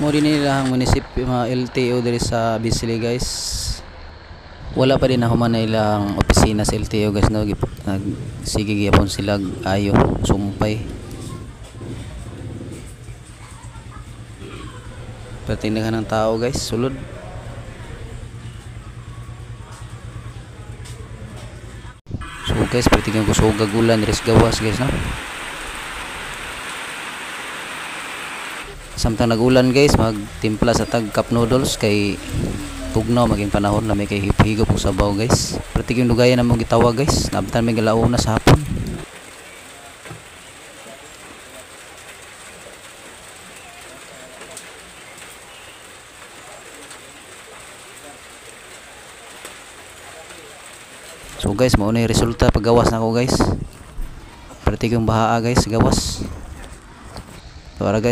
Mo din nila ang munisipyo mga LTO diri sa Bisili guys. Wala pa din human na ilang opisina sa LTO guys no. Sige gyapon sila ayo sumpay. Patindahan ng tao guys, sulod. So guys, patingin ko sa gagulan res gawas guys no. Samtang nagulan guys, magtimpla sa tag cup noodles kay tugnaw maging panahon na may kay higop og sabaw guys. Pratik yung lugayan na mong gitawag guys, nabtan may galauna sa hapon. So guys, mao na yung resulta paggawas na ako guys. Pratik yung bahaa guys, gawas. So ara guys.